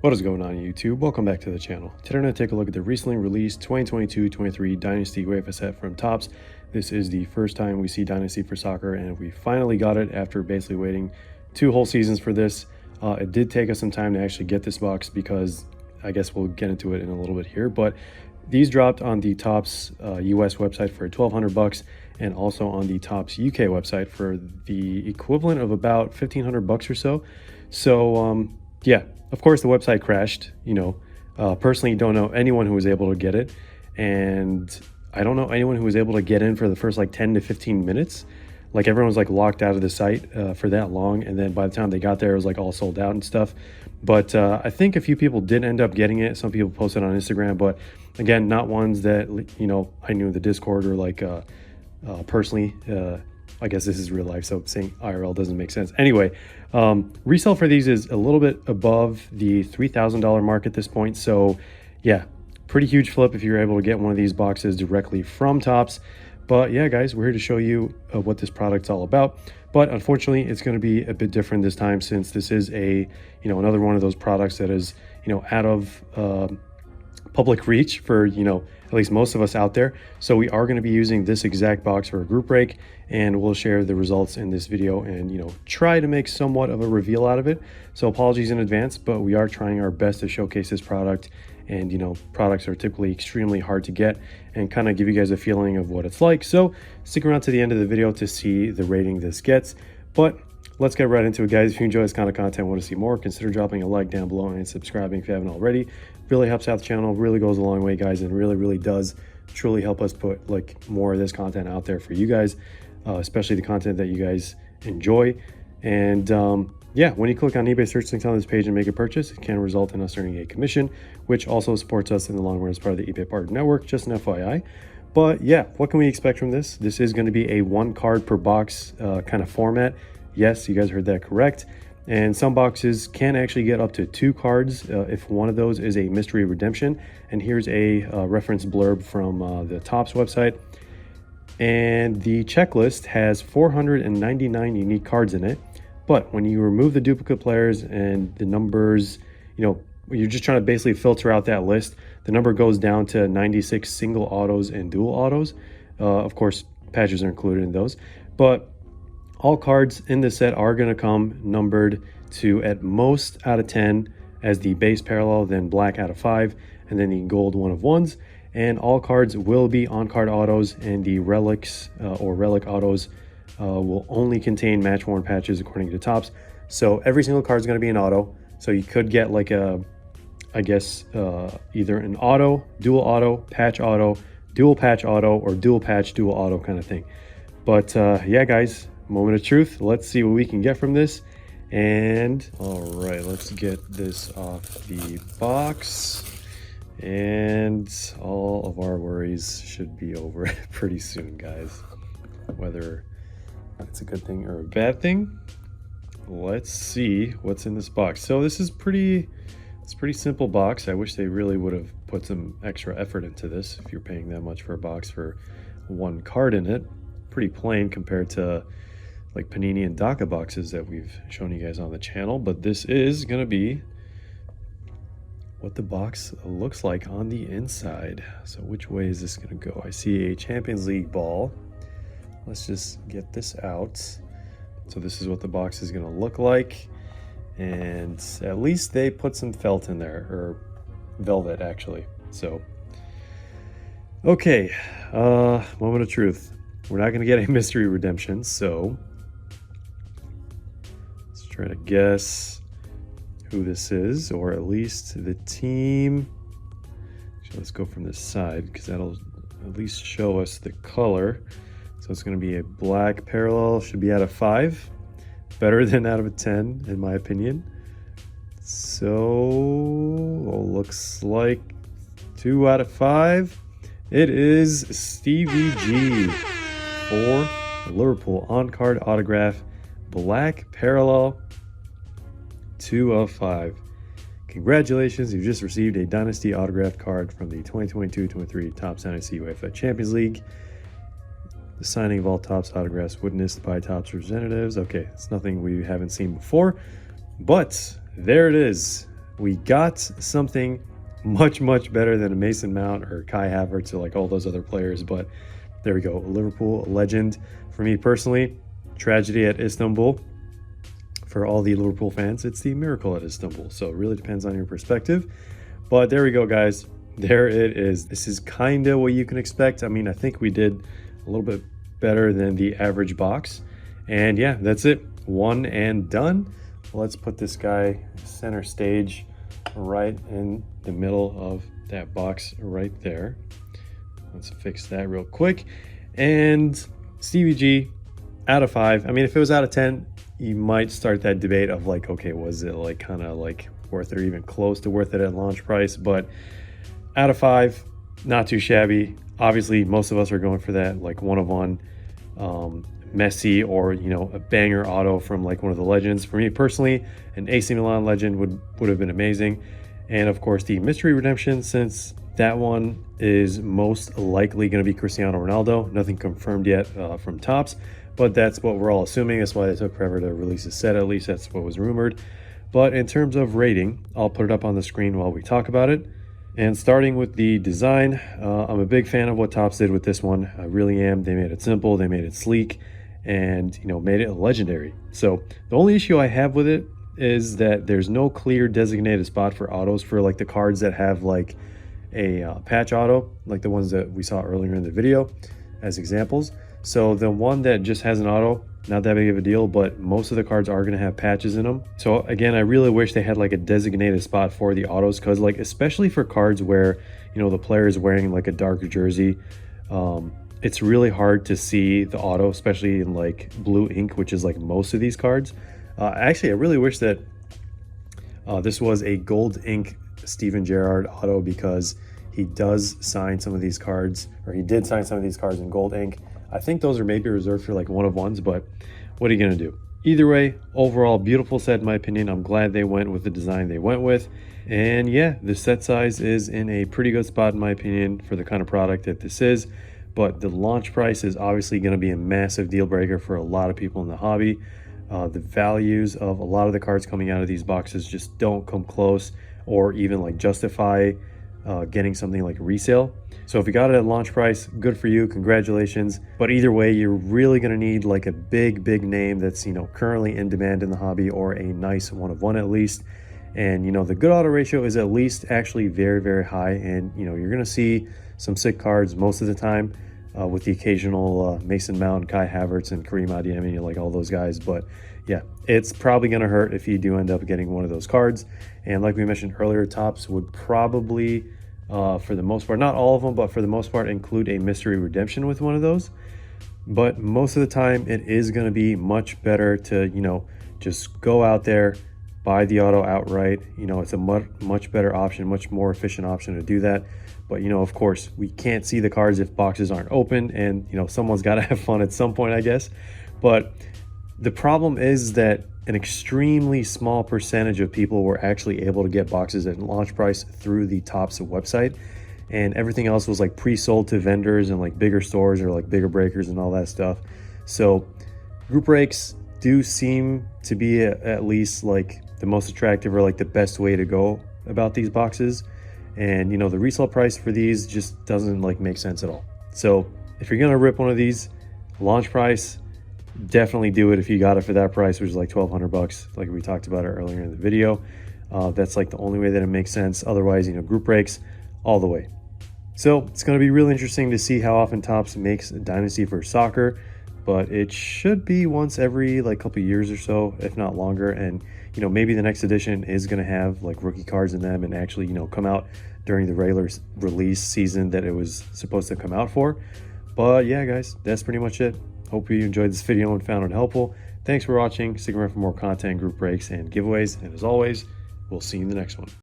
What is going on YouTube? Welcome back to the channel. Today I'm going to take a look at the recently released 2022-23 Dynasty UEFA set from Topps. This is the first time we see Dynasty for soccer, and we finally got it after basically waiting 2 whole seasons for this. It did take us some time to actually get this box because I guess we'll get into it in a little bit here, but these dropped on the Topps US website for $1,200 and also on the Topps UK website for the equivalent of about $1,500 or so. So yeah, of course the website crashed. Personally don't know anyone who was able to get it, and I don't know anyone who was able to get in for the first like 10 to 15 minutes. Like everyone was like locked out of the site for that long, and then by the time they got there it was like all sold out and stuff. But I think a few people did end up getting it. Some people posted on Instagram, but again, not ones that I knew in the Discord or like personally. I guess this is real life, so saying IRL doesn't make sense. Anyway, resale for these is a little bit above the $3,000 mark at this point. So yeah, pretty huge flip if you're able to get one of these boxes directly from Topps. But yeah, guys, we're here to show you what this product's all about. But unfortunately, it's going to be a bit different this time, since this is another one of those products that is out of public reach for at least most of us out there. So we are going to be using this exact box for a group break, and we'll share the results in this video and try to make somewhat of a reveal out of it. So apologies in advance, but we are trying our best to showcase this product, and products are typically extremely hard to get, and kind of give you guys a feeling of what it's like. So stick around to the end of the video to see the rating this gets. But let's get right into it, guys. If you enjoy this kind of content, want to see more, consider dropping a like down below and subscribing if you haven't already. Really helps out the channel, really goes a long way, guys, and really does truly help us put like more of this content out there for you guys, especially the content that you guys enjoy. And yeah, when you click on eBay search links on this page and make a purchase, it can result in us earning a commission, which also supports us in the long run as part of the eBay partner network. Just an FYI. But yeah, what can we expect from this? This is going to be a 1 card per box kind of format. Yes, you guys heard that correct. And some boxes can actually get up to 2 cards if one of those is a mystery redemption. And here's a reference blurb from the Topps website. And the checklist has 499 unique cards in it. But when you remove the duplicate players and the numbers, you're just trying to basically filter out that list, the number goes down to 96 single autos and dual autos. Of course, patches are included in those. But all cards in this set are going to come numbered to at most out of 10 as the base parallel, then black out of 5, and then the gold 1 of 1s. And all cards will be on-card autos, and the relics or relic autos will only contain match-worn patches according to Topps. So every single card is going to be an auto. So you could get like I guess either an auto, dual patch auto, dual patch auto, or dual patch, dual auto kind of thing. But yeah, guys, moment of truth. Let's see what we can get from this. And all right, let's get this off the box, and all of our worries should be over pretty soon, guys. Whether it's a good thing or a bad thing, let's see what's in this box. So this is pretty simple box. I wish they really would have put some extra effort into this. If you're paying that much for a box for 1 card in it, pretty plain compared to like Panini and DACA boxes that we've shown you guys on the channel. But this is gonna be what the box looks like on the inside. So which way is this gonna go? I see a Champions League ball. Let's just get this out. So this is what the box is gonna look like, and at least they put some felt in there, or velvet actually. So okay, moment of truth. We're not gonna get a mystery redemption, so let's try to guess who this is, or at least the team. So let's go from this side, because that'll at least show us the color. So it's going to be a black parallel, should be out of 5. Better than out of a 10, in my opinion. So looks like 2 out of 5. It is Stevie G for Liverpool on-card autograph, black parallel, 2 of 5. Congratulations, you've just received a Dynasty autograph card from the 2022-23 Topps Dynasty UEFA Champions League. The signing of all Topps autographs witnessed by Topps representatives. Okay, it's nothing we haven't seen before, but there it is. we got something much better than a Mason Mount or Kai Havertz or like all those other players. But there we go, Liverpool legend. For me personally, tragedy at Istanbul. For all the Liverpool fans, it's the miracle at Istanbul. So it really depends on your perspective. But there we go, guys. There it is. This is kind of what you can expect. I mean, I think we did a little bit better than the average box. And yeah, that's it. One and done. Let's put this guy center stage right in the middle of that box right there. Let's fix that real quick. And Stevie G, out of 5. I mean, if it was out of 10, you might start that debate of like, okay, was it like kind of like worth it or even close to worth it at launch price? But out of 5, not too shabby. Obviously, most of us are going for that like one of one Messi or, you know, a banger auto from like one of the legends. For me personally, an AC Milan legend would have been amazing. And of course, the mystery redemption, since that one is most likely going to be Cristiano Ronaldo. Nothing confirmed yet from Topps, but that's what we're all assuming. That's why they took forever to release a set. At least that's what was rumored. But in terms of rating, I'll put it up on the screen while we talk about it. And starting with the design, I'm a big fan of what Topps did with this one. I really am. They made it simple, they made it sleek, and, you know, made it legendary. So the only issue I have with it is that there's no clear designated spot for autos for like the cards that have like a patch auto, like the ones that we saw earlier in the video as examples. So the one that just has an auto, not that big of a deal, but most of the cards are going to have patches in them. So again, I really wish they had like a designated spot for the autos, because like especially for cards where, you know, the player is wearing like a darker jersey, it's really hard to see the auto, especially in like blue ink, which is like most of these cards. Actually, I really wish that this was a gold ink Steven Gerrard auto, because he does sign some of these cards, or he did sign some of these cards in gold ink. I think those are maybe reserved for like one of ones, but what are you going to do? Either way, overall, beautiful set in my opinion. I'm glad they went with the design they went with. And yeah, the set size is in a pretty good spot in my opinion for the kind of product that this is. But the launch price is obviously going to be a massive deal breaker for a lot of people in the hobby. The values of a lot of the cards coming out of these boxes just don't come close or even like justify getting something like resale. So if you got it at launch price, good for you, congratulations. But either way, you're really going to need like a big name that's, you know, currently in demand in the hobby, or a nice one of one at least. And, you know, the good auto ratio is at least actually very high. And, you know, you're going to see some sick cards most of the time, with the occasional Mason Mount, Kai Havertz, and Kareem Adeyemi, like all those guys. But yeah, it's probably going to hurt if you do end up getting one of those cards. And like we mentioned earlier, Topps would probably, for the most part, not all of them, but for the most part, include a mystery redemption with one of those. But most of the time, it is going to be much better to, you know, just go out there, buy the auto outright. You know, it's a much better option, much more efficient option to do that. But, you know, of course, we can't see the cards if boxes aren't open, and, you know, someone's got to have fun at some point, I guess. But the problem is that an extremely small percentage of people were actually able to get boxes at launch price through the Topps website, and everything else was like pre-sold to vendors and like bigger stores or like bigger breakers and all that stuff. So group breaks do seem to be at least like the most attractive or like the best way to go about these boxes. And, you know, the resale price for these just doesn't like make sense at all. So if you're gonna rip one of these, launch price, definitely do it if you got it for that price, which is like $1,200, like we talked about it earlier in the video. That's like the only way that it makes sense. Otherwise, you know, group breaks all the way. So it's going to be really interesting to see how often Topps makes Dynasty for soccer, but it should be once every like couple years or so, if not longer. And, you know, maybe the next edition is going to have like rookie cards in them and actually, you know, come out during the regular release season that it was supposed to come out for. But yeah, guys, that's pretty much it. Hope you enjoyed this video and found it helpful. Thanks for watching. Stick around for more content, group breaks, and giveaways. And as always, we'll see you in the next one.